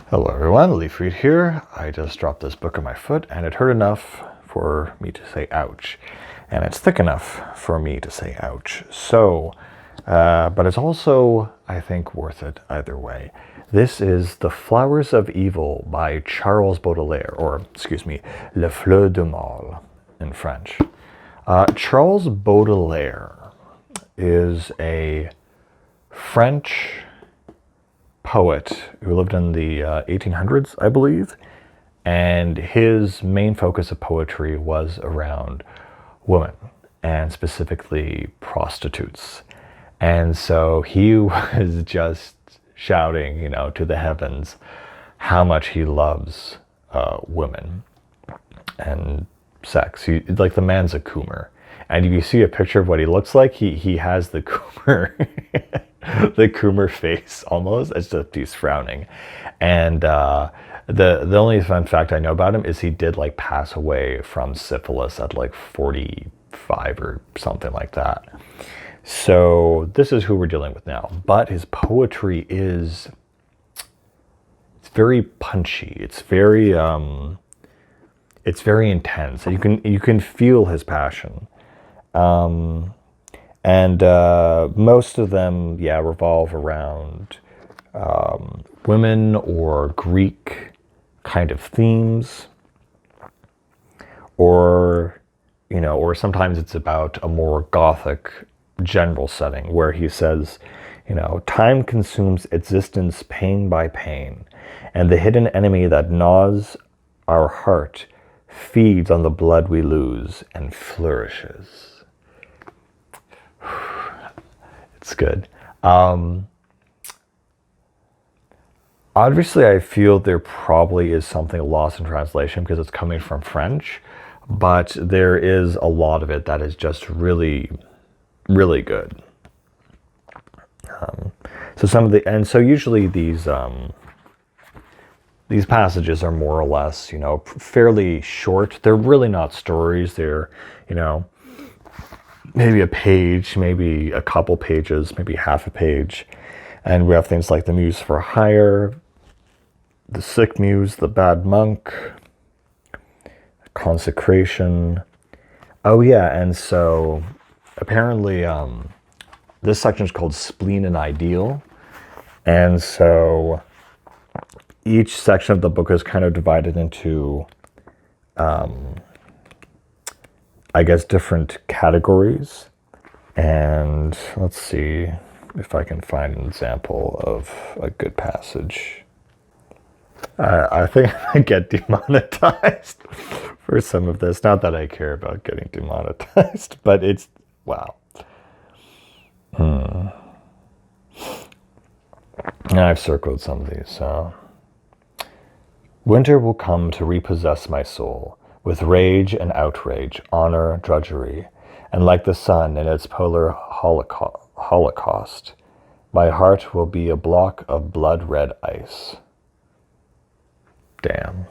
Hello everyone, Leaf Read here. I just dropped this book on my foot and it hurt enough for me to say ouch. And it's thick enough for me to say ouch. But it's also, I think, worth it either way. This is The Flowers of Evil by Charles Baudelaire, or excuse me, Les Fleurs du Mal in French. Charles Baudelaire is a French poet who lived in the 1800s, I believe, and his main focus of poetry was around women, and specifically prostitutes. And so he was just shouting, to the heavens how much he loves women and sex. Like, the man's a coomer. And if you see a picture of what he looks like, he has the coomer the coomer face almost. It's just he's frowning. And the only fun fact I know about him is he did pass away from syphilis at 45 or something like that. So this is who we're dealing with now. But his poetry it's very punchy. It's very intense. You can feel his passion. And most of them, revolve around women or Greek kind of themes, or sometimes it's about a more Gothic general setting where he says, time consumes existence pain by pain, and the hidden enemy that gnaws our heart feeds on the blood we lose and flourishes. It's good. Obviously, I feel there probably is something lost in translation because it's coming from French, but there is a lot of it that is just really, really good. So usually these passages are more or less, fairly short. They're really not stories. They're, maybe a page, maybe a couple pages, maybe half a page. And we have things like the Muse for Hire, the Sick Muse, the Bad Monk, Consecration. Oh yeah, and so apparently this section is called Spleen and Ideal. And so each section of the book is kind of divided into different categories. And let's see if I can find an example of a good passage. I think I might get demonetized for some of this. Not that I care about getting demonetized, but it's, wow. And I've circled some of these. Winter will come to repossess my soul, with rage and outrage, honor, drudgery, and like the sun in its polar holocaust, my heart will be a block of blood-red ice. Damn.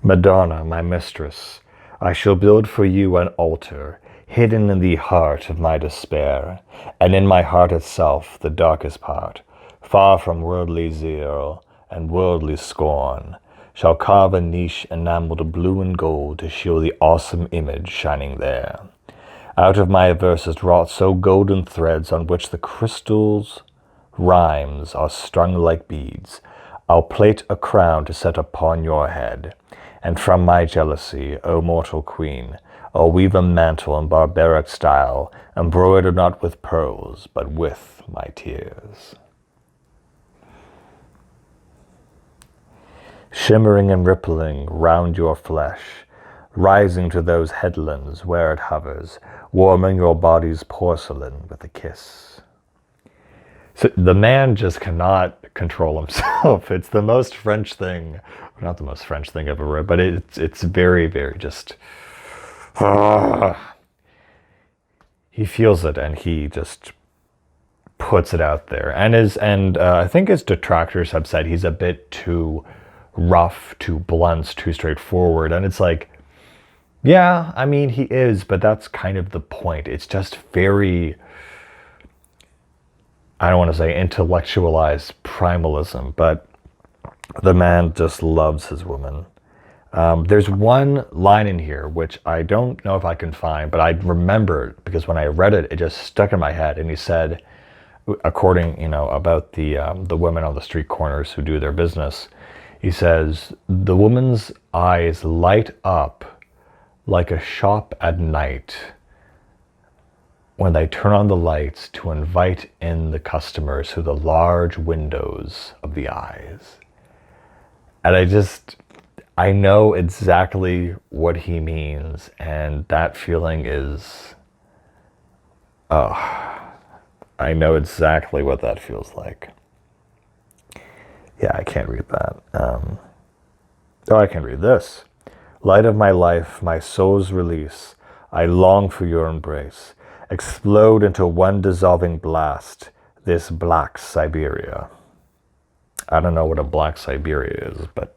Madonna, my mistress, I shall build for you an altar, hidden in the heart of my despair, and in my heart itself, the darkest part, far from worldly zeal and worldly scorn, shall carve a niche enameled blue and gold to show the awesome image shining there. Out of my verses wrought so golden threads on which the crystal's rhymes are strung like beads, I'll plait a crown to set upon your head, and from my jealousy, O mortal queen, I'll weave a mantle in barbaric style, embroidered not with pearls, but with my tears. Shimmering and rippling round your flesh, rising to those headlands where it hovers, warming your body's porcelain with a kiss. So the man just cannot control himself. It's the most French thing, not the most French thing I've ever read, but it's very, very just... he feels it and he just puts it out there. And I think his detractors have said he's a bit too rough, too blunt, too straightforward. And it's like, Yeah, I mean, he is, but that's kind of the point. It's just very, I don't want to say intellectualized primalism, but the man just loves his woman. There's one line in here which I don't know if I can find, but I remember it because when I read it, it just stuck in my head. And he said, according, about the women on the street corners who do their business, he says, the woman's eyes light up like a shop at night when they turn on the lights to invite in the customers through the large windows of the eyes. And I know exactly what he means, and that feeling is, I know exactly what that feels like. Yeah, I can't read that. I can read this. Light of my life, my soul's release, I long for your embrace. Explode into one dissolving blast, this black Siberia. I don't know what a black Siberia is, but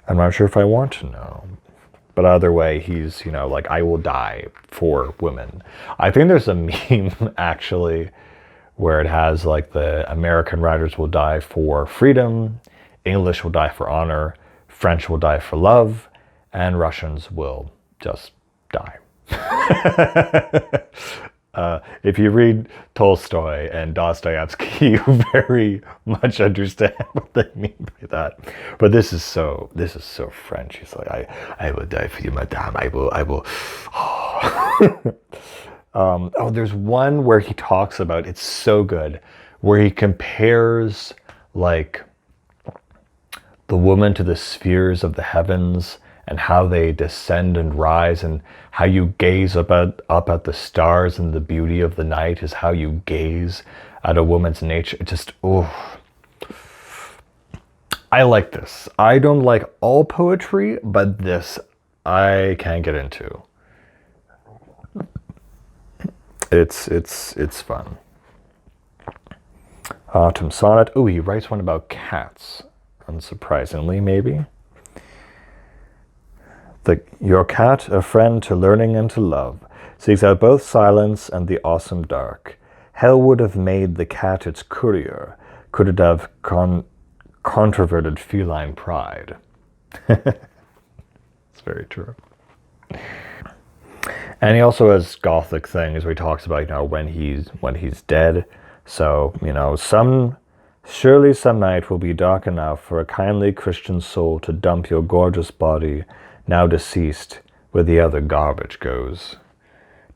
I'm not sure if I want to know. But either way, he's, like, I will die for women. I think there's a meme, actually, where it has, like, the American writers will die for freedom, English will die for honor, French will die for love, and Russians will just die. If you read Tolstoy and Dostoevsky, you very much understand what they mean by that. But this is so French. He's like, I will die for you, madame. I will. Oh. There's one where he talks about, it's so good, where he compares like the woman to the spheres of the heavens and how they descend and rise, and how you gaze up at the stars, and the beauty of the night is how you gaze at a woman's nature. It just, I like this. I don't like all poetry, but this I can get into. It's fun. Autumn Sonnet. Oh, he writes one about cats, unsurprisingly, maybe. Your cat, a friend to learning and to love, seeks out both silence and the awesome dark. Hell would have made the cat its courier, could it have controverted feline pride. It's very true. And he also has Gothic things where he talks about, when he's dead. So, surely some night will be dark enough for a kindly Christian soul to dump your gorgeous body, now deceased, where the other garbage goes.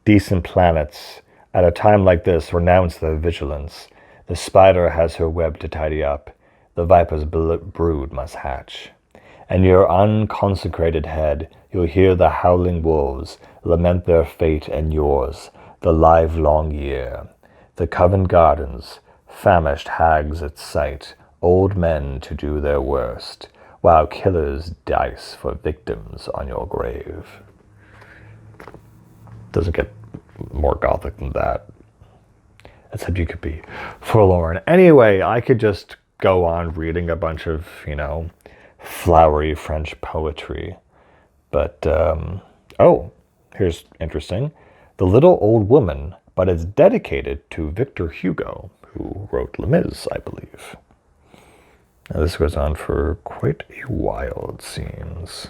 Decent planets, at a time like this, renounce their vigilance. The spider has her web to tidy up. The viper's brood must hatch. And your unconsecrated head, you'll hear the howling wolves lament their fate and yours, the livelong year. The Covent Gardens, famished hags at sight, old men to do their worst, while killers dice for victims on your grave. Doesn't get more Gothic than that. Except you could be forlorn. Anyway, I could just go on reading a bunch of, flowery French poetry. But, here's interesting. The Little Old Woman, but it's dedicated to Victor Hugo, who wrote Les Mis, I believe. Now this goes on for quite a while, it seems.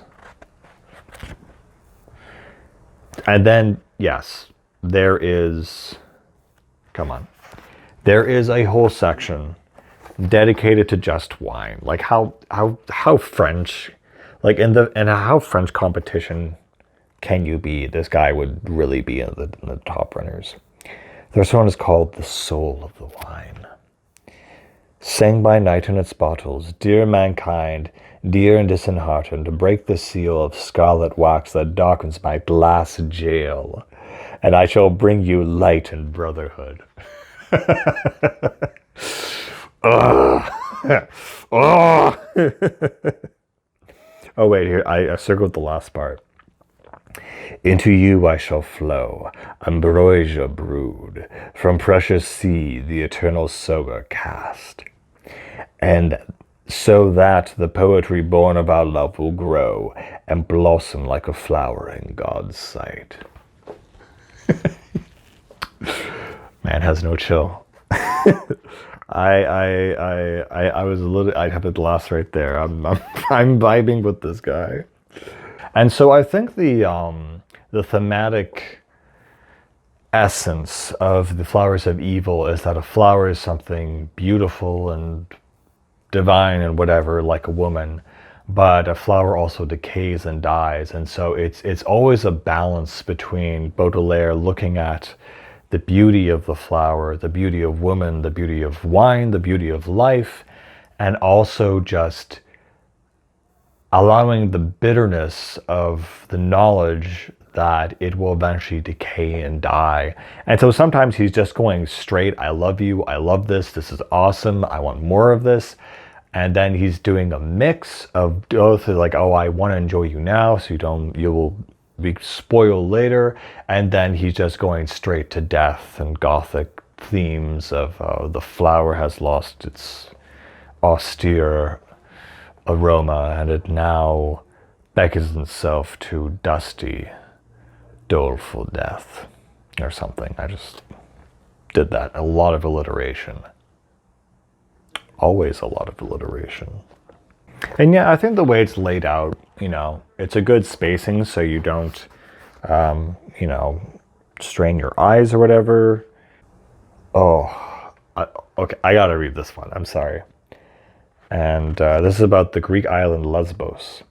And then, yes, there is a whole section dedicated to just wine. Like how French, like in how French competition can you be? This guy would really be in the top runners. There's one is called The Soul of the Wine. Sang by night in its bottles, dear mankind, dear and disheartened, to break the seal of scarlet wax that darkens my glass jail, and I shall bring you light and brotherhood. Oh, wait, here, I circled the last part. Into you I shall flow, ambrosia brewed, from precious sea the eternal sower cast. And so that the poetry born of our love will grow and blossom like a flower in God's sight. Man has no chill. I was a little. I have it lost right there. I'm vibing with this guy, and so I think the thematic essence of the flowers of evil is that a flower is something beautiful and divine and whatever, like a woman, but a flower also decays and dies, and so it's always a balance between Baudelaire looking at the beauty of the flower, the beauty of woman, the beauty of wine, the beauty of life, and also just allowing the bitterness of the knowledge that it will eventually decay and die. And so sometimes he's just going straight, I love you, I love this is awesome, I want more of this. And then he's doing a mix of both, like, oh, I want to enjoy you now, so you will be spoiled later. And then he's just going straight to death and Gothic themes of the flower has lost its austere aroma and it now beckons itself to dusty, doleful death or something. I just did that. A lot of alliteration. Always a lot of alliteration. And yeah, I think the way it's laid out, it's a good spacing so you don't, strain your eyes or whatever. Okay, I gotta read this one. I'm sorry. And this is about the Greek island Lesbos.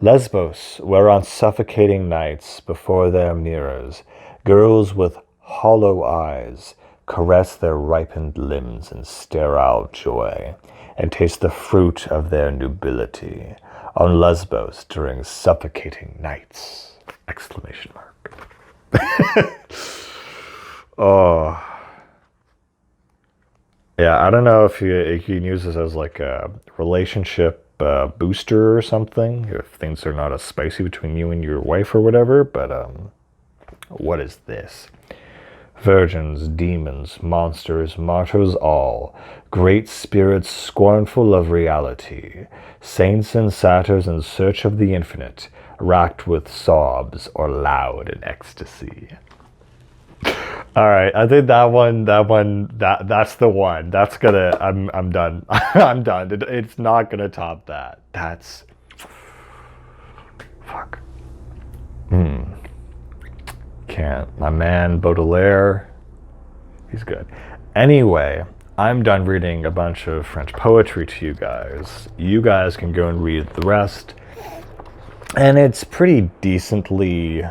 Lesbos, where on suffocating nights before their mirrors, girls with hollow eyes caress their ripened limbs in sterile joy, and taste the fruit of their nubility. On Lesbos during suffocating nights! Exclamation mark. Oh. Yeah, I don't know if you can use this as like a relationship booster or something, if things are not as spicy between you and your wife or whatever, but what is this? Virgins, demons, monsters, martyrs all, great spirits scornful of reality, saints and satyrs in search of the infinite, racked with sobs or loud in ecstasy. All right, I think that's the one. That's gonna. I'm done. I'm done. It's not gonna top that. That's fuck. Can't. My man Baudelaire, he's good. Anyway, I'm done reading a bunch of French poetry to you guys. You guys can go and read the rest, and it's pretty decently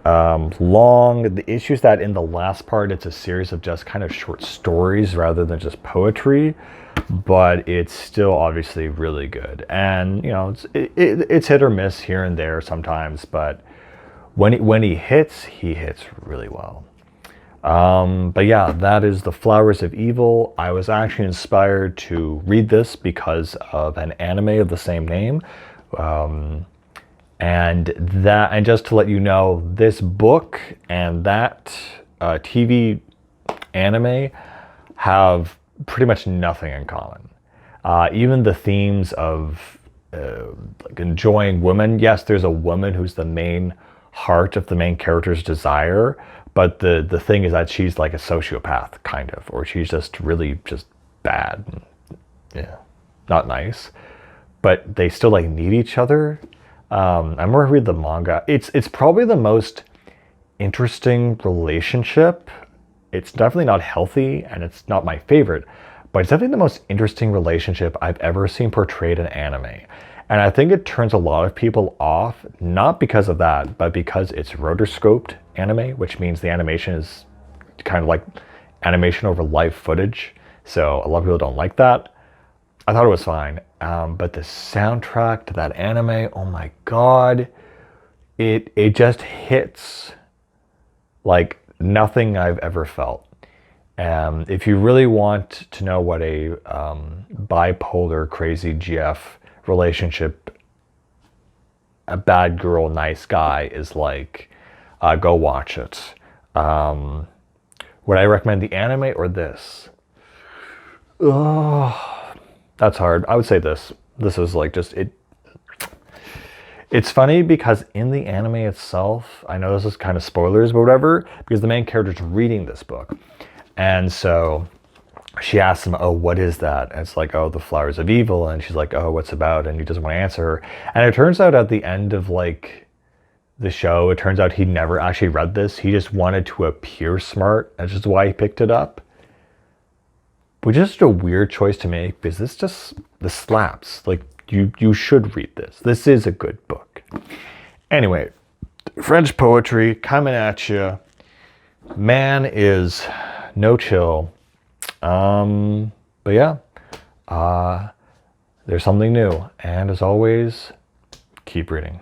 long. The issue is that in the last part, it's a series of just kind of short stories rather than just poetry, but it's still obviously really good. And it's hit or miss here and there sometimes, but when he hits really well. But yeah, that is The Flowers of Evil. I was actually inspired to read this because of an anime of the same name. And just to let you know, this book and that TV anime have pretty much nothing in common. Even the themes of like enjoying women. Yes, there's a woman who's the main heart of the main character's desire, but the thing is that she's like a sociopath, kind of, or she's just really just bad. Yeah, not nice. But they still like need each other. I'm gonna read the manga. It's probably the most interesting relationship. It's definitely not healthy, and it's not my favorite, but it's definitely the most interesting relationship I've ever seen portrayed in anime. And I think it turns a lot of people off, not because of that, but because it's rotoscoped anime, which means the animation is kind of like animation over live footage. So a lot of people don't like that. I thought it was fine. But the soundtrack to that anime, oh my God, it just hits like nothing I've ever felt. If you really want to know what a bipolar, crazy GF relationship, a bad girl, nice guy is like, go watch it. Would I recommend the anime or this? Oh, that's hard. I would say this. This is like just it. It's funny because in the anime itself, I know this is kind of spoilers, but whatever, because the main character's reading this book. And so she asks him, oh, what is that? And it's like, oh, the flowers of evil. And she's like, oh, what's about? And he doesn't want to answer her. And it turns out at the end of like the show, it turns out he never actually read this. He just wanted to appear smart. That's just why he picked it up. Which is just a weird choice to make because this slaps. Like, you should read this. This is a good book. Anyway, French poetry coming at you. Man is no chill. But yeah, there's something new. And as always, keep reading.